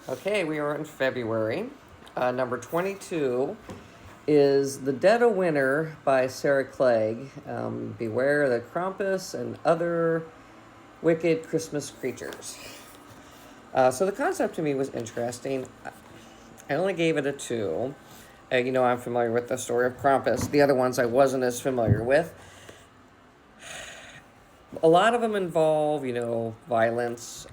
Okay, we are in February. Number 22 is The Dead of Winter by Sarah Clegg. Beware the Krampus and other wicked Christmas creatures. So the concept to me was interesting. I only gave it a 2. I'm familiar with the story of Krampus. The other ones I wasn't as familiar with. A lot of them involve, violence,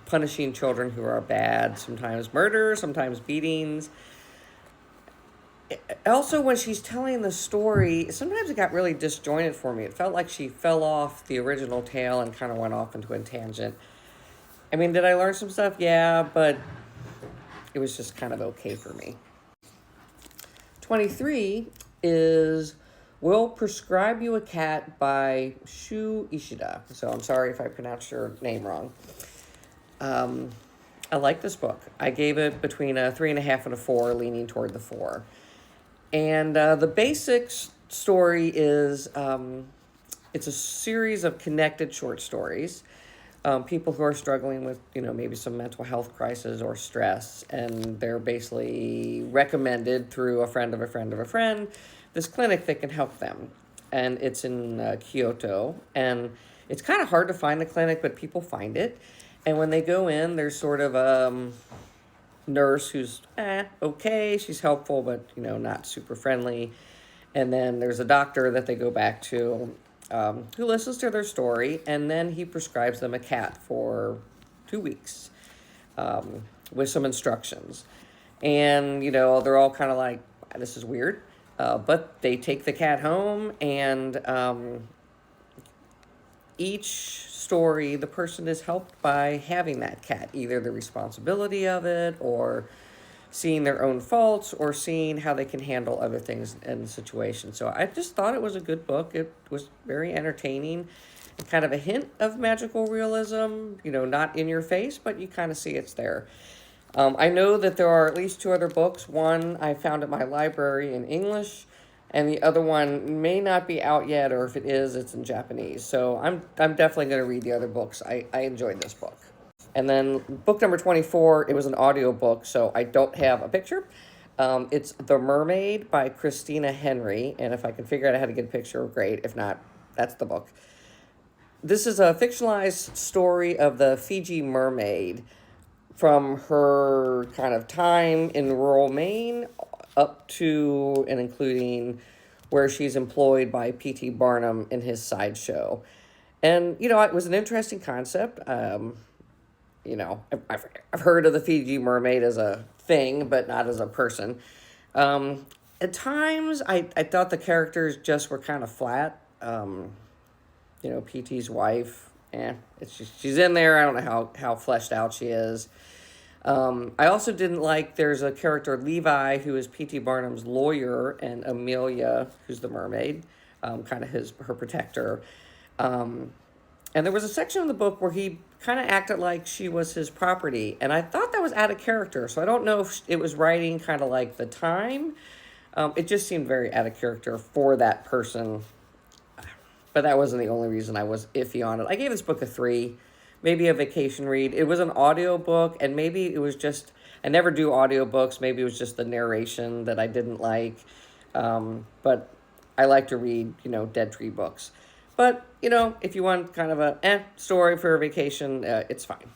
punishing children who are bad, sometimes murder, sometimes beatings. Also, when she's telling the story, sometimes it got really disjointed for me. It felt like she fell off the original tale and kind of went off into a tangent. I mean, did I learn some stuff? Yeah, but it was just kind of okay for me. 23 is Will Prescribe You a Cat by Shu Ishida. So I'm sorry if I pronounced your name wrong. I like this book. I gave it between a 3.5 and a 4, leaning toward the 4. And the basic story is it's a series of connected short stories. People who are struggling with, maybe some mental health crisis or stress, and they're basically recommended through a friend of a friend of a friend this clinic that can help them. And it's in Kyoto, and it's kind of hard to find the clinic, but people find it. And when they go in, there's sort of a nurse who's okay, she's helpful, but not super friendly. And then there's a doctor that they go back to who listens to their story, and then he prescribes them a cat for 2 weeks with some instructions. And they're all kind of like, this is weird, but they take the cat home, and each story, the person is helped by having that cat, either the responsibility of it, or seeing their own faults, or seeing how they can handle other things in the situation. So I just thought it was a good book. It was very entertaining, and kind of a hint of magical realism, not in your face, but you kind of see it's there. I know that there are at least 2 other books. One I found at my library in English, and the other one may not be out yet, or if it is, it's in Japanese. So I'm definitely going to read the other books. I enjoyed this book. And then book number 24, it was an audio book, so I don't have a picture. It's The Mermaid by Christina Henry, and if I can figure out how to get a picture, great. If not, that's the book. This is a fictionalized story of the Fiji mermaid from her kind of time in rural Maine up to and including where she's employed by P.T. Barnum in his sideshow. And, it was an interesting concept. I've heard of the Fiji mermaid as a thing, but not as a person. At times, I thought the characters just were kind of flat. P.T.'s wife, she's in there. I don't know how fleshed out she is. I also didn't like, there's a character, Levi, who is P.T. Barnum's lawyer, and Amelia, who's the mermaid, kind of her protector. And there was a section of the book where he kind of acted like she was his property, and I thought that was out of character, so I don't know if it was writing kind of like the time. It just seemed very out of character for that person, but that wasn't the only reason I was iffy on it. I gave this book a 3. Maybe a vacation read. It was an audio book, and maybe it was just, I never do audiobooks. Maybe it was just the narration that I didn't like. But I like to read, dead tree books. But, if you want kind of a story for a vacation, it's fine.